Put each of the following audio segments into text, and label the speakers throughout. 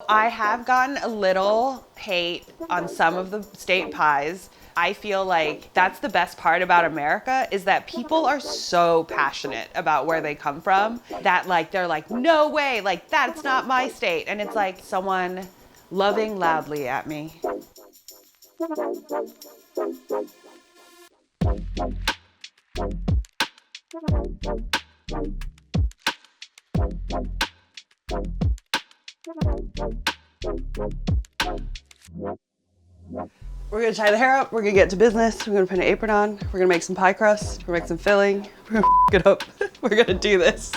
Speaker 1: I have gotten a little hate on some of the state pies. I feel like that's the best part about America is that people are so passionate about where they come from that like they're like, no way, like that's not my state. And it's like someone loving loudly at me. We're gonna tie the hair up, we're gonna get to business, we're gonna put an apron on, we're gonna make some pie crust, we're gonna make some filling, we're gonna it up, we're gonna do this.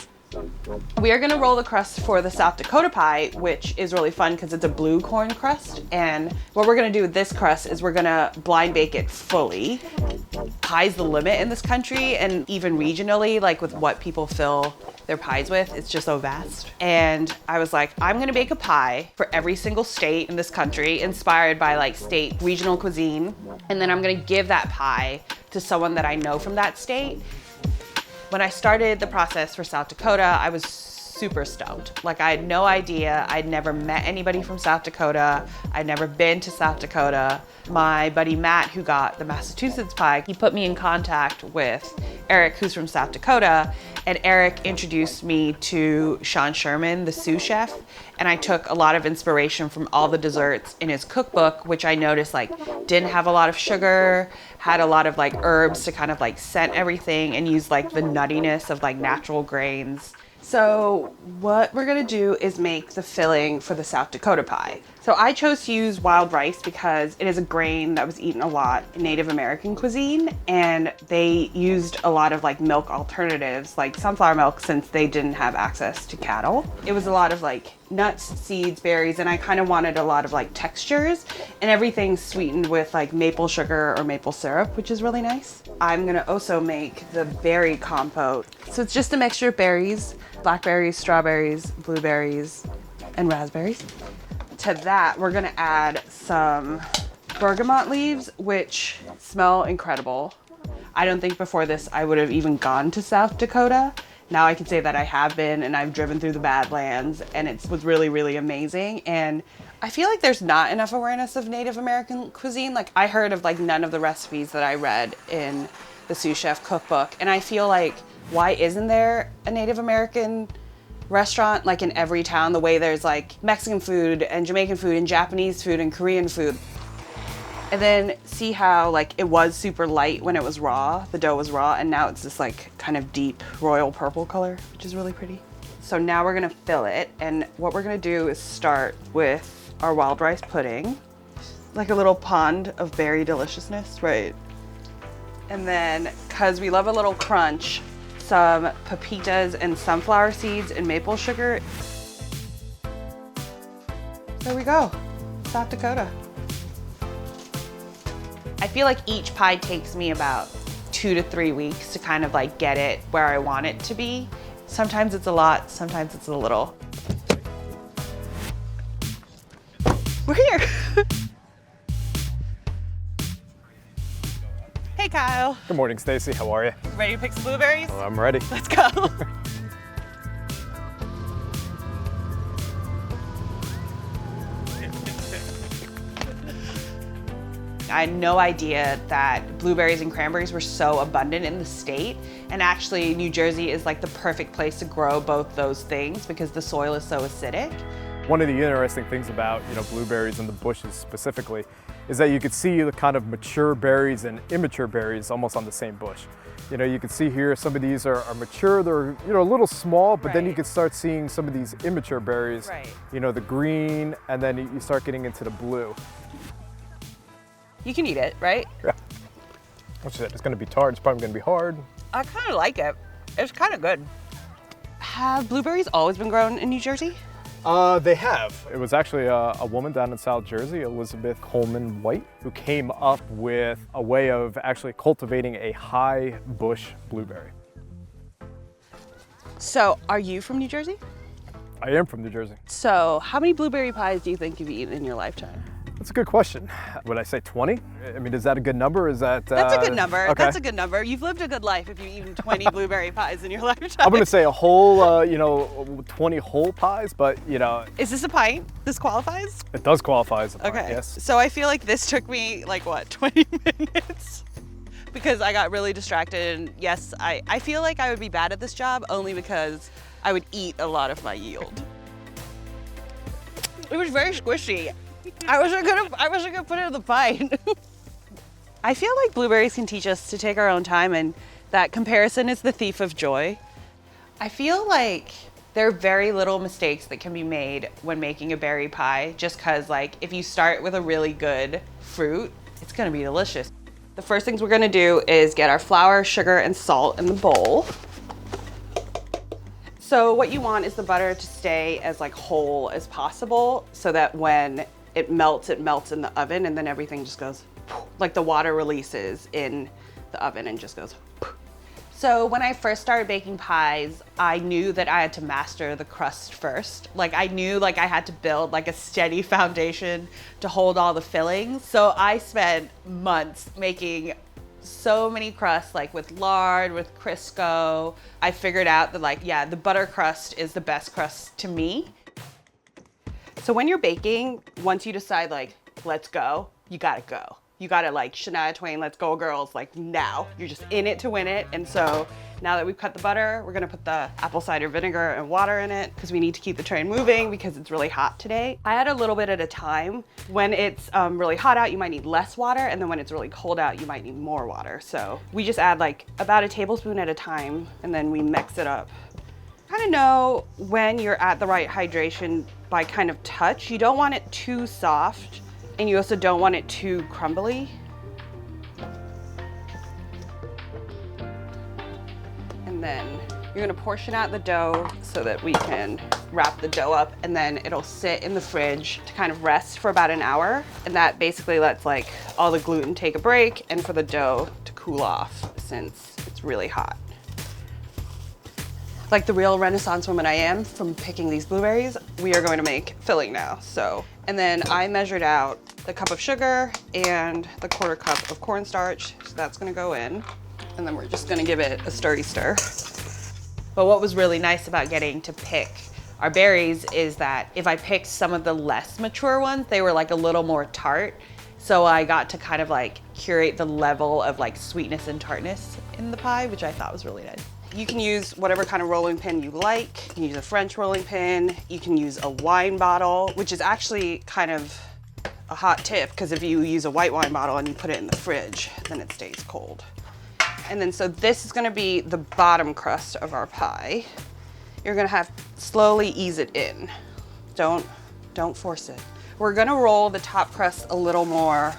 Speaker 1: We are gonna roll the crust for the South Dakota pie, which is really fun because it's a blue corn crust. And what we're gonna do with this crust is we're gonna blind bake it fully. Pie's the limit in this country and even regionally, like with what people fill their pies with, it's just so vast. And I was like, I'm gonna bake a pie for every single state in this country, inspired by like state regional cuisine. And then I'm gonna give that pie to someone that I know from that state. When I started the process for South Dakota, I was super stoked. Like I had no idea. I'd never met anybody from South Dakota. I'd never been to South Dakota. My buddy Matt, who got the Massachusetts pie, he put me in contact with Eric, who's from South Dakota. And Eric introduced me to Sean Sherman, the sous chef. And I took a lot of inspiration from all the desserts in his cookbook, which I noticed like didn't have a lot of sugar, had a lot of like herbs to kind of like scent everything and use like the nuttiness of like natural grains. So what we're gonna do is make the filling for the South Dakota pie. So I chose to use wild rice because it is a grain that was eaten a lot in Native American cuisine, and they used a lot of like milk alternatives like sunflower milk since they didn't have access to cattle. It was a lot of like nuts, seeds, berries, and I kind of wanted a lot of like textures, and everything sweetened with like maple sugar or maple syrup, which is really nice. I'm gonna also make the berry compote. So it's just a mixture of berries, blackberries, strawberries, blueberries, and raspberries. To that, we're gonna add some bergamot leaves, which smell incredible. I don't think before this I would have even gone to South Dakota. Now I can say that I have been, and I've driven through the Badlands, and it was really, really amazing. And I feel like there's not enough awareness of Native American cuisine. Like I heard of like none of the recipes that I read in the sous chef cookbook. And I feel like, why isn't there a Native American restaurant like in every town, the way there's like Mexican food and Jamaican food and Japanese food and Korean food? And then see how like it was super light when it was raw, the dough was raw, and now it's this like kind of deep royal purple color, which is really pretty. So now we're gonna fill it, and what we're gonna do is start with our wild rice pudding, like a little pond of berry deliciousness, right? And then, cause we love a little crunch, some pepitas and sunflower seeds and maple sugar. There we go, South Dakota. I feel like each pie takes me about 2 to 3 weeks to kind of like get it where I want it to be. Sometimes it's a lot, sometimes it's a little. We're here. Hey Kyle.
Speaker 2: Good morning, Stacy. How are you?
Speaker 1: Ready to pick some blueberries?
Speaker 2: Well, I'm ready.
Speaker 1: Let's go. I had no idea that blueberries and cranberries were so abundant in the state. And actually, New Jersey is like the perfect place to grow both those things because the soil is so acidic.
Speaker 2: One of the interesting things about, blueberries and the bushes specifically is that you could see the kind of mature berries and immature berries almost on the same bush. You can see here some of these are mature, they're a little small, but then you can start seeing some of these immature berries, the green, and then you start getting into the blue.
Speaker 1: You can eat it, right?
Speaker 2: Yeah. What's that? It's gonna be tart, it's probably gonna be hard.
Speaker 1: I kind of like it. It's kind of good. Have blueberries always been grown in New Jersey?
Speaker 2: They have. It was actually a woman down in South Jersey, Elizabeth Coleman White, who came up with a way of actually cultivating a high bush blueberry.
Speaker 1: So, are you from New Jersey?
Speaker 2: I am from New Jersey.
Speaker 1: So, how many blueberry pies do you think you've eaten in your lifetime?
Speaker 2: That's a good question. Would I say 20? I mean, is that a good number? Is that...
Speaker 1: That's a good number.
Speaker 2: Okay.
Speaker 1: That's a good number. You've lived a good life if you've eaten 20 blueberry pies in your lifetime.
Speaker 2: I'm gonna say a whole, 20 whole pies, but
Speaker 1: Is this a pint? This qualifies?
Speaker 2: it does qualify as a pint,
Speaker 1: Okay.
Speaker 2: yes.
Speaker 1: So I feel like this took me like what, 20 minutes? Because I got really distracted, and yes, I feel like I would be bad at this job only because I would eat a lot of my yield. It was very squishy. I wish I could put it in the pint. I feel like blueberries can teach us to take our own time, and that comparison is the thief of joy. I feel like there are very little mistakes that can be made when making a berry pie, just because like if you start with a really good fruit, it's gonna be delicious. The first things we're gonna do is get our flour, sugar, and salt in the bowl. So what you want is the butter to stay as like whole as possible so that when it melts in the oven, and then everything just goes, like the water releases in the oven and just goes. So when I first started baking pies, I knew that I had to master the crust first. Like I knew like I had to build like a steady foundation to hold all the fillings. So I spent months making so many crusts, like with lard, with Crisco. I figured out that like, yeah, the butter crust is the best crust to me. So when you're baking, once you decide like, let's go, you gotta go. You gotta like Shania Twain, let's go girls, like now. You're just in it to win it. And so now that we've cut the butter, we're gonna put the apple cider vinegar and water in it because we need to keep the train moving because it's really hot today. I add a little bit at a time. When it's really hot out, you might need less water. And then when it's really cold out, you might need more water. So we just add like about a tablespoon at a time and then we mix it up. Kind of know when you're at the right hydration by kind of touch. You don't want it too soft. And you also don't want it too crumbly. And then you're gonna portion out the dough so that we can wrap the dough up, and then it'll sit in the fridge to kind of rest for about an hour. And that basically lets like all the gluten take a break and for the dough to cool off since it's really hot. Like the real Renaissance woman I am from picking these blueberries, we are going to make filling now. And then I measured out the cup of sugar and the 1/4 cup of cornstarch. So that's gonna go in. And then we're just gonna give it a sturdy stir. But what was really nice about getting to pick our berries is that if I picked some of the less mature ones, they were like a little more tart. So I got to kind of like curate the level of like sweetness and tartness in the pie, which I thought was really nice. You can use whatever kind of rolling pin you like. You can use a French rolling pin. You can use a wine bottle, which is actually kind of a hot tip because if you use a white wine bottle and you put it in the fridge, then it stays cold. And then so this is gonna be the bottom crust of our pie. You're gonna have to slowly ease it in. Don't force it. We're gonna roll the top crust a little more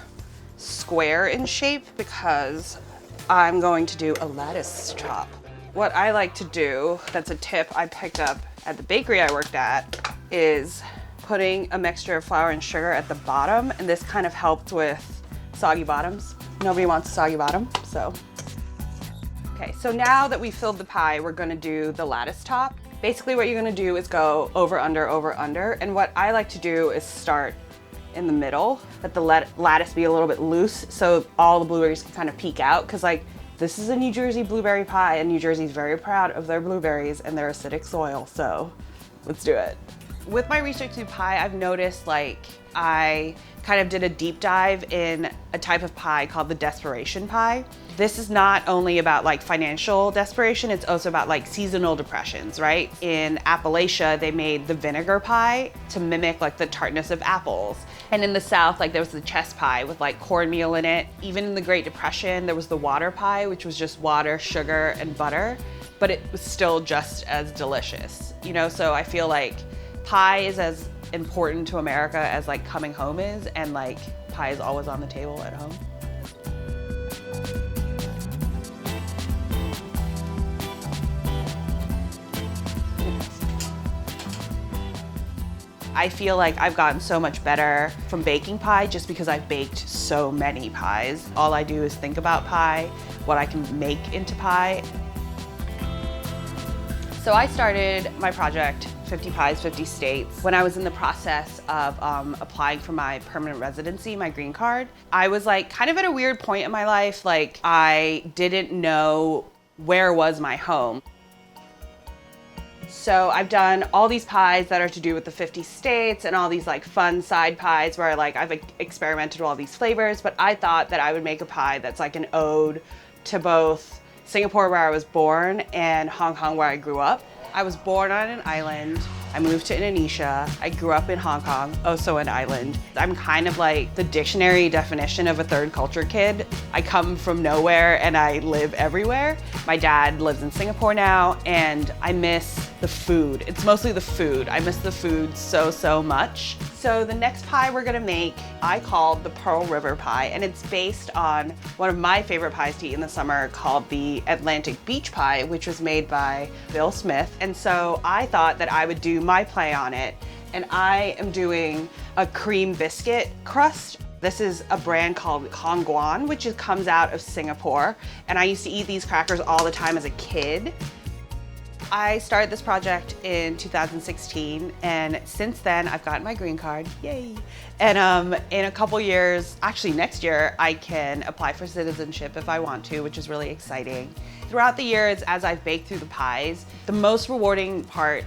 Speaker 1: square in shape because I'm going to do a lattice top. What I like to do, that's a tip I picked up at the bakery I worked at, is putting a mixture of flour and sugar at the bottom, and this kind of helps with soggy bottoms. Nobody wants a soggy bottom, so. Okay, so now that we filled the pie, we're gonna do the lattice top. Basically what you're gonna do is go over, under, and what I like to do is start in the middle, let the lattice be a little bit loose so all the blueberries can kind of peek out, because like, this is a New Jersey blueberry pie, and New Jersey's very proud of their blueberries and their acidic soil, so let's do it. With my research through pie, I've noticed like I kind of did a deep dive in a type of pie called the desperation pie. This is not only about like financial desperation, it's also about like seasonal depressions, right? In Appalachia, they made the vinegar pie to mimic like the tartness of apples. And in the South, like there was the chess pie with like cornmeal in it. Even in the Great Depression, there was the water pie, which was just water, sugar, and butter, but it was still just as delicious, you know? So I feel like pie is as important to America as like coming home is, and like pie is always on the table at home. I feel like I've gotten so much better from baking pie just because I've baked so many pies. All I do is think about pie, what I can make into pie. So I started my project, 50 Pies, 50 States, when I was in the process of applying for my permanent residency, my green card. I was like kind of at a weird point in my life, like I didn't know where was my home. So I've done all these pies that are to do with the 50 states and all these like fun side pies where like I've experimented with all these flavors, but I thought that I would make a pie that's like an ode to both Singapore, where I was born, and Hong Kong, where I grew up. I was born on an island. I moved to Indonesia. I grew up in Hong Kong, also an island. I'm kind of like the dictionary definition of a third culture kid. I come from nowhere and I live everywhere. My dad lives in Singapore now, and I miss the food. It's mostly the food. I miss the food so, so much. So the next pie we're gonna make, I called the Pearl River pie, and it's based on one of my favorite pies to eat in the summer called the Atlantic Beach pie, which was made by Bill Smith. And so I thought that I would do my play on it, and I am doing a cream biscuit crust. This is a brand called Khong Guan, which comes out of Singapore, and I used to eat these crackers all the time as a kid. I started this project in 2016, and since then I've gotten my green card, yay! And in a couple years, actually next year, I can apply for citizenship if I want to, which is really exciting. Throughout the years, as I've baked through the pies, the most rewarding part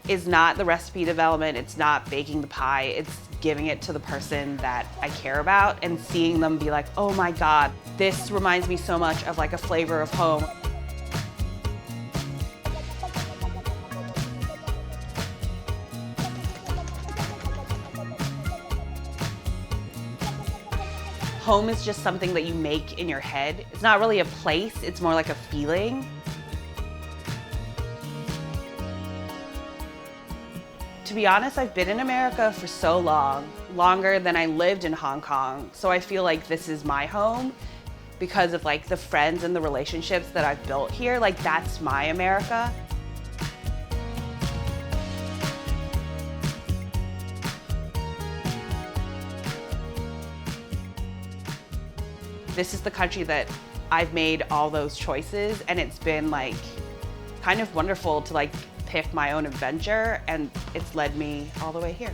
Speaker 1: is not the recipe development, it's not baking the pie, it's giving it to the person that I care about and seeing them be like, oh my God, this reminds me so much of like a flavor of home. Home is just something that you make in your head. It's not really a place, it's more like a feeling. To be honest, I've been in America for so long, longer than I lived in Hong Kong. So I feel like this is my home because of like the friends and the relationships that I've built here. Like that's my America. This is the country that I've made all those choices, and it's been like kind of wonderful to like pick my own adventure, and it's led me all the way here.